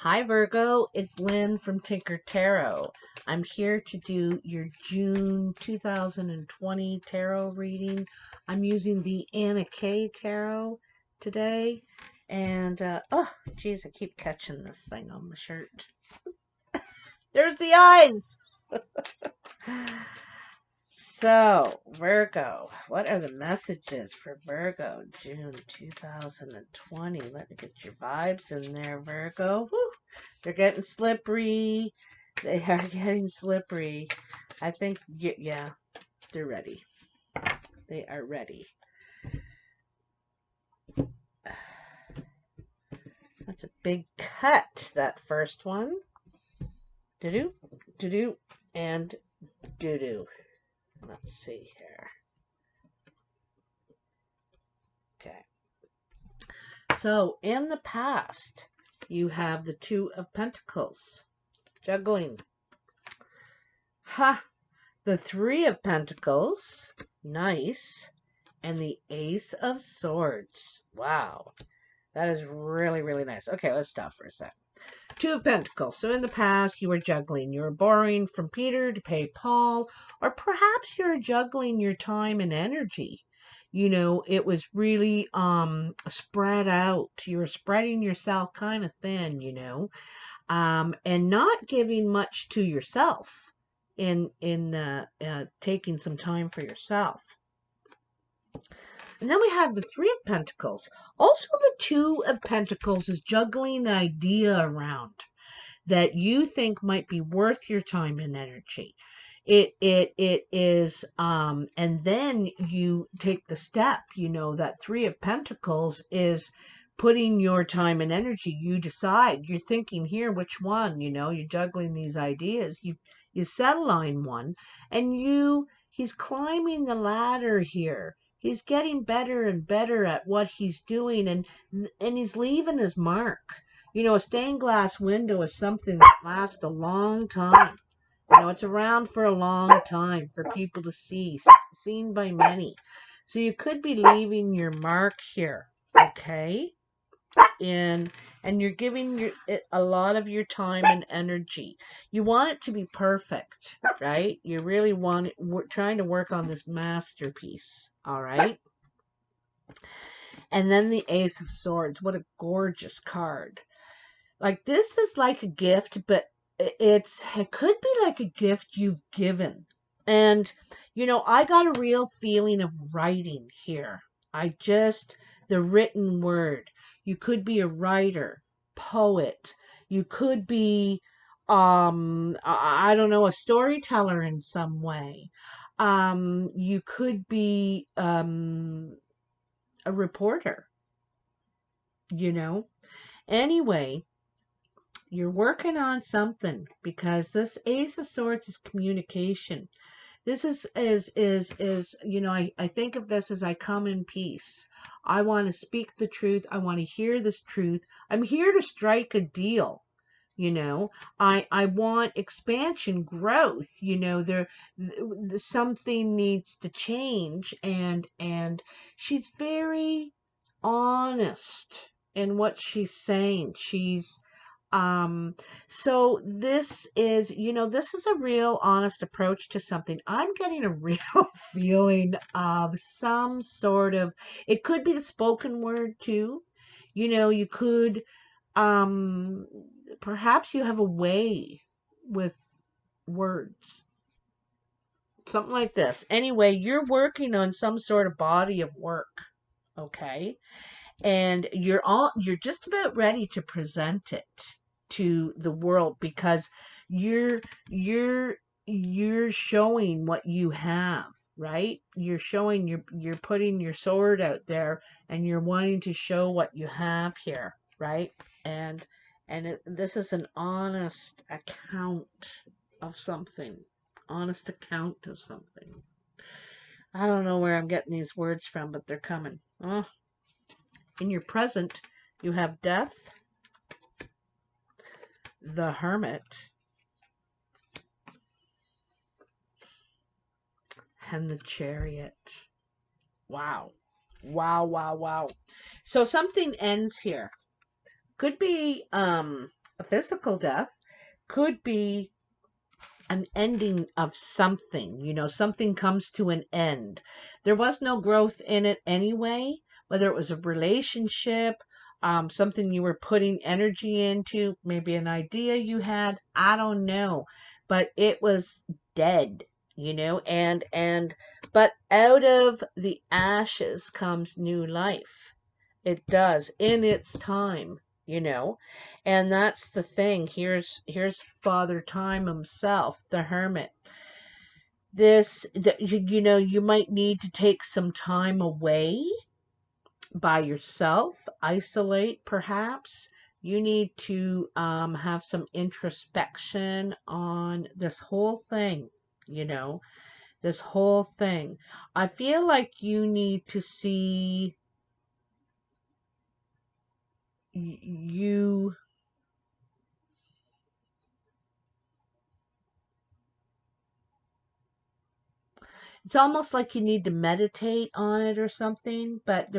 Hi Virgo, it's Lynn from Tinker Tarot. I'm here to do your June 2020 tarot reading. I'm using the Anna K Tarot today. And, oh, geez, I keep catching this thing on my shirt. There's the eyes! So, Virgo, what are the messages for Virgo, June 2020? Let me get your vibes in there, Virgo. Whew, they're getting slippery. They are getting slippery. I think, yeah, they're ready. They are ready. That's a big cut, that first one. Do-do, do-do, and do-do. Let's see here. Okay. So, in the past, you have the Two of Pentacles, juggling. Ha! The Three of Pentacles, nice, and the Ace of Swords. Wow, that is really, really nice. Okay, let's stop for a sec. Two of Pentacles. So in the past, you were juggling. You were borrowing from Peter to pay Paul, or perhaps you're juggling your time and energy. You know, it was really spread out. You were spreading yourself kind of thin, you know, and not giving much to yourself in taking some time for yourself. And then we have the Three of Pentacles. Also, the Two of Pentacles is juggling an idea around that you think might be worth your time and energy. It is, and then you take the step, you know, that Three of Pentacles is putting your time and energy. You decide, you're thinking here, which one, you know, you're juggling these ideas. You settle on one, and he's climbing the ladder here. He's getting better and better at what he's doing, and he's leaving his mark. You know, a stained glass window is something that lasts a long time. You know, it's around for a long time for people to see, seen by many. So you could be leaving your mark here, okay? And you're giving a lot of your time and energy. You want it to be perfect, right? You really want it, trying to work on this masterpiece, all right? And then the Ace of Swords. What a gorgeous card. Like, this is like a gift, but it could be like a gift you've given. And, you know, I got a real feeling of writing here. The written word. You could be a writer, poet. You could be, I don't know, a storyteller in some way. You could be a reporter, you know. Anyway, you're working on something, because this Ace of Swords is communication. This is you know, I think of this as I come in peace. I want to speak the truth. I want to hear this truth. I'm here to strike a deal. You know, I want expansion, growth. You know, something needs to change, and she's very honest in what she's saying. So this is, you know, this is a real honest approach to something. I'm getting a real feeling of some sort of, it could be the spoken word too. You know, you could, perhaps you have a way with words. Something like this. Anyway, you're working on some sort of body of work, okay? And you're just about ready to present it to the world, because you're showing what you have, right? You're showing, you're putting your sword out there, and you're wanting to show what you have here, right? And this is an honest account of something. Honest account of something. I don't know where I'm getting these words from, but they're coming. Oh. In your present, you have Death, the Hermit, and the Chariot. Wow. Wow. So something ends here. Could be a a physical death, could be an ending of something. You know, something comes to an end. There was no growth in it anyway, whether it was a relationship, something you were putting energy into, maybe an idea you had, I don't know. But it was dead, you know, but out of the ashes comes new life. It does in its time, you know. And that's the thing. Here's Father Time himself, the hermit. You know, you might need to take some time away by yourself, isolate perhaps. You need to have some introspection on this whole thing, you know, this whole thing. I feel like you need to see you. It's almost like you need to meditate on it or something, but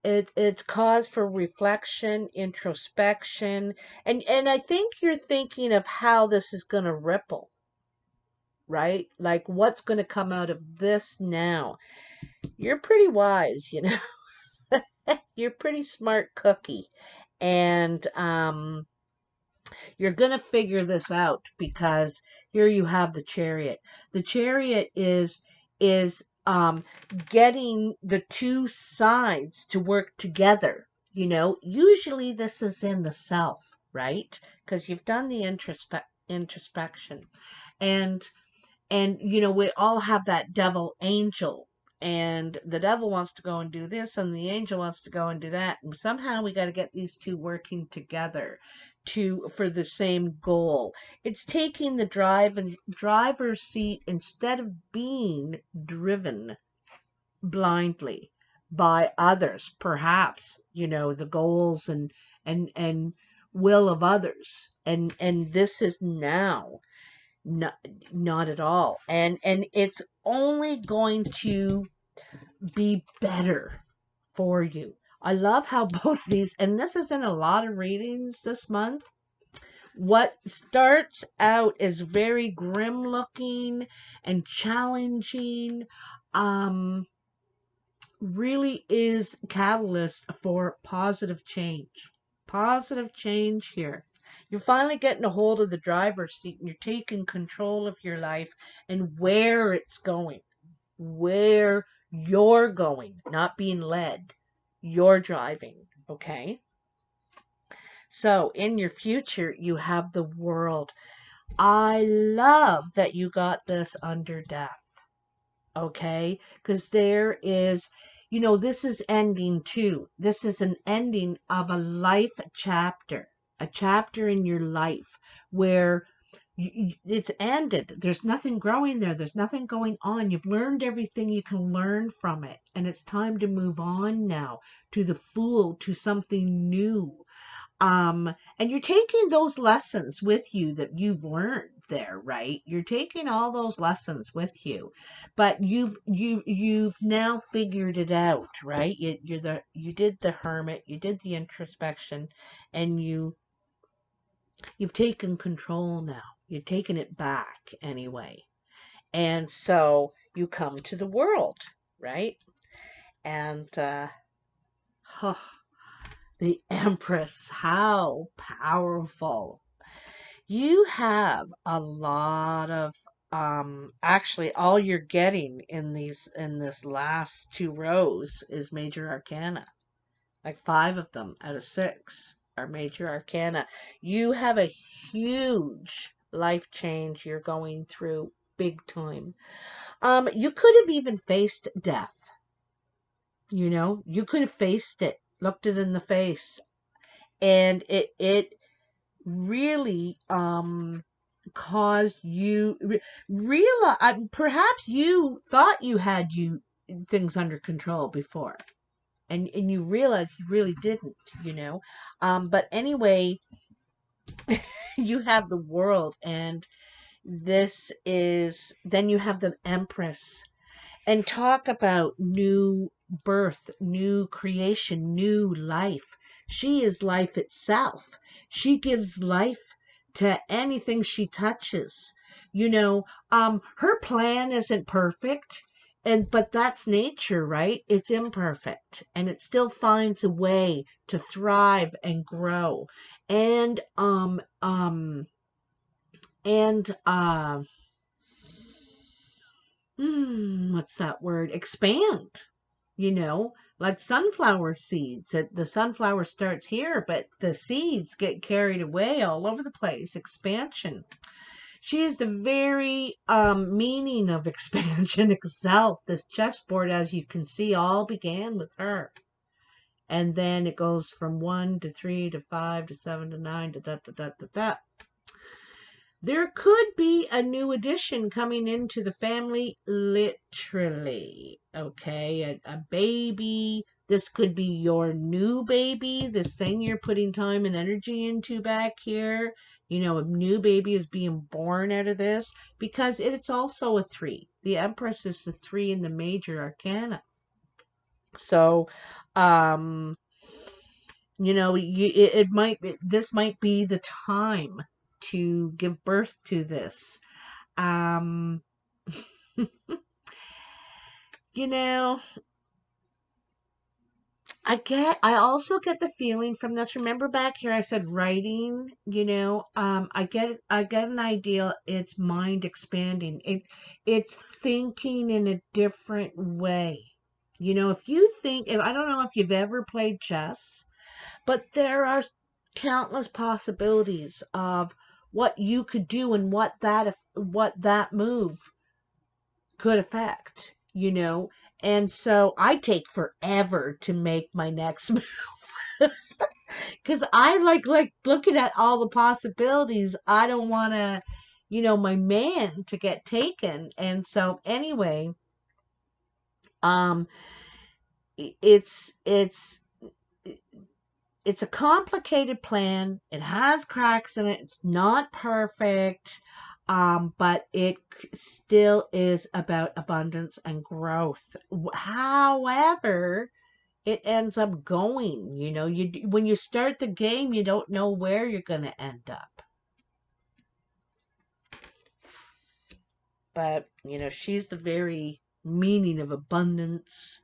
it's cause for reflection, introspection, and I think you're thinking of how this is going to ripple, right? Like what's going to come out of this now. You're pretty wise, you know. You're pretty smart cookie, and you're going to figure this out because here you have the Chariot. The Chariot is getting the two sides to work together. You know, usually this is in the self, right? Because you've done the introspection. And you know, we all have that devil angel, and the devil wants to go and do this and the angel wants to go and do that, and somehow we got to get these two working together for the same goal. It's taking the driver's seat instead of being driven blindly by others, perhaps, you know, the goals and will of others, and this is now not at all. And it's only going to be better for you. I love how both these, and this is in a lot of readings this month. What starts out as very grim looking and challenging, really is catalyst for positive change. Positive change here. You're finally getting a hold of the driver's seat and you're taking control of your life and where it's going, where you're going, not being led. You're driving, okay? So in your future, you have the World. I love that you got this under death, okay? Because there is, you know, this is ending too. This is an ending of a life chapter, a chapter in your life where it's ended. There's nothing growing there. There's nothing going on. You've learned everything you can learn from it. And it's time to move on now to the Fool, to something new. And you're taking those lessons with you that you've learned there, right? You're taking all those lessons with you, but you've now figured it out, right? You did the hermit, you did the introspection, and you've taken control now. You've taken it back anyway. And so you come to the World, right? And huh, the Empress, how powerful. You have a lot of actually all you're getting in this last two rows is major arcana. Like 5 of them out of 6 are major arcana. You have a huge life change you're going through, big time. You could have even faced death. You know, you could have faced it, looked it in the face, and it really caused you realize, perhaps you thought you had things under control before, and you realize you really didn't, you know. But anyway, you have the World, and then you have the Empress, and talk about new birth, new creation, new life. She is life itself. She gives life to anything she touches. Her plan isn't perfect, but that's nature, right? It's imperfect, and it still finds a way to thrive and grow. And and what's that word? Expand, like sunflower seeds. The sunflower starts here, but the seeds get carried away all over the place. Expansion. She is the very meaning of expansion itself. This chessboard, as you can see, all began with her. And then it goes from 1 to 3 to 5 to 7 to 9 to da da da da da. There could be a new addition coming into the family, literally. Okay, a baby. This could be your new baby, this thing you're putting time and energy into back here. A new baby is being born out of this because it's also a 3. The Empress is the 3 in the major arcana. So, this might be the time to give birth to this. I also get the feeling from this. Remember back here I said writing, I get an idea. It's mind expanding. It's thinking in a different way. If you think, and I don't know if you've ever played chess, but there are countless possibilities of what you could do and what that move could affect, And so I take forever to make my next move because I like looking at all the possibilities. I don't want to, my man to get taken. And so anyway, it's a complicated plan. It has cracks in it. It's not perfect. But it still is about abundance and growth. However, it ends up going, when you start the game, you don't know where you're going to end up. But, she's the very meaning of abundance,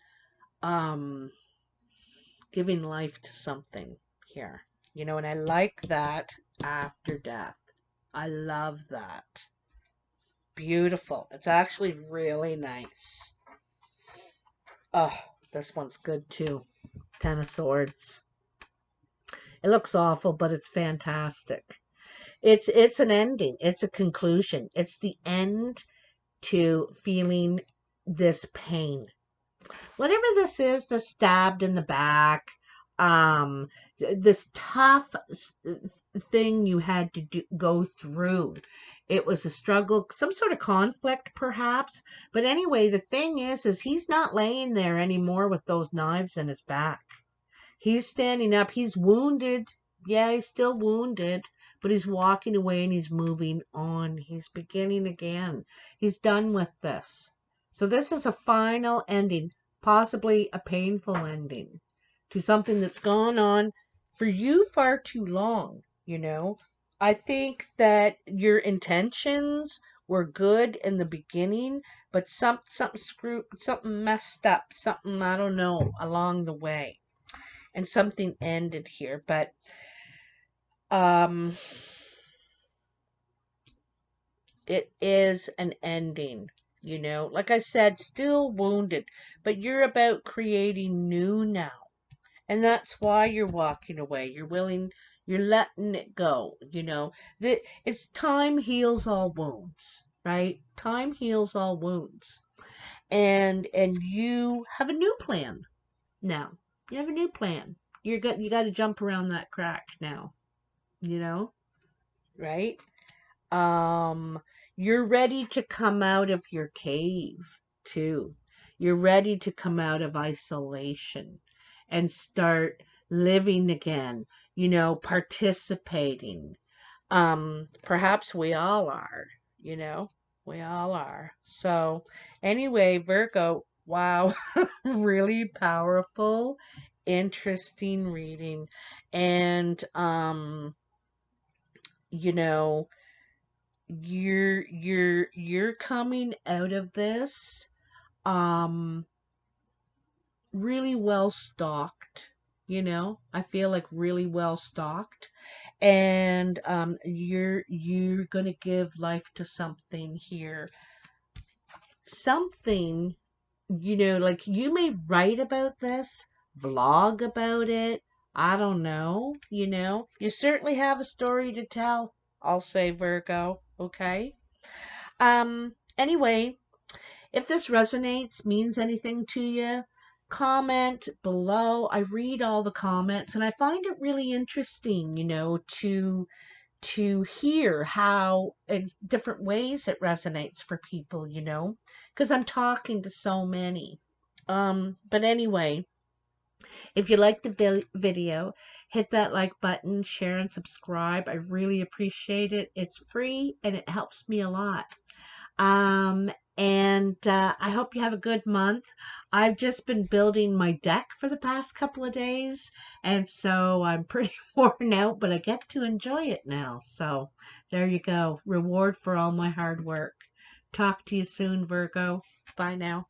giving life to something here, and I like that after death. I love that. Beautiful. It's actually really nice. Oh, this one's good too. 10 of Swords. It looks awful, but it's fantastic. It's an ending. It's a conclusion. It's the end to feeling this pain. Whatever this is, the stabbed in the back, this tough thing you had to go through. It was a struggle, some sort of conflict perhaps. But anyway, the thing is he's not laying there anymore with those knives in his back. He's standing up. He's wounded. Yeah, he's still wounded, but he's walking away and he's moving on. He's beginning again. He's done with this. So this is a final ending, possibly a painful ending to something that's gone on for you far too long, I think that your intentions were good in the beginning, but something messed up, something, I don't know, along the way. And something ended here, but it is an ending, like I said, still wounded, but you're about creating new now. And that's why you're walking away. You're letting it go, it's time heals all wounds, right? Time heals all wounds. And you have a new plan now. You have a new plan. You got to jump around that crack now, right? You're ready to come out of your cave too. You're ready to come out of isolation and start living again, participating. Perhaps we all are, we all are. So anyway, Virgo, Wow. Really powerful, interesting reading. And you know, you're coming out of this um really well stocked. I feel like really well stocked. And you're gonna give life to something here. Something, like you may write about this, vlog about it. I don't know, You certainly have a story to tell, I'll say, Virgo, okay? Anyway, if this resonates, means anything to you, comment below. I read all the comments and I find it really interesting, to hear how in different ways it resonates for people, because I'm talking to so many. But anyway, if you like the video, hit that like button, share and subscribe. I really appreciate it. It's free and it helps me a lot. Um, and I hope you have a good month. I've just been building my deck for the past couple of days, and so I'm pretty worn out, but I get to enjoy it now. So there you go. Reward for all my hard work. Talk to you soon, Virgo. Bye now.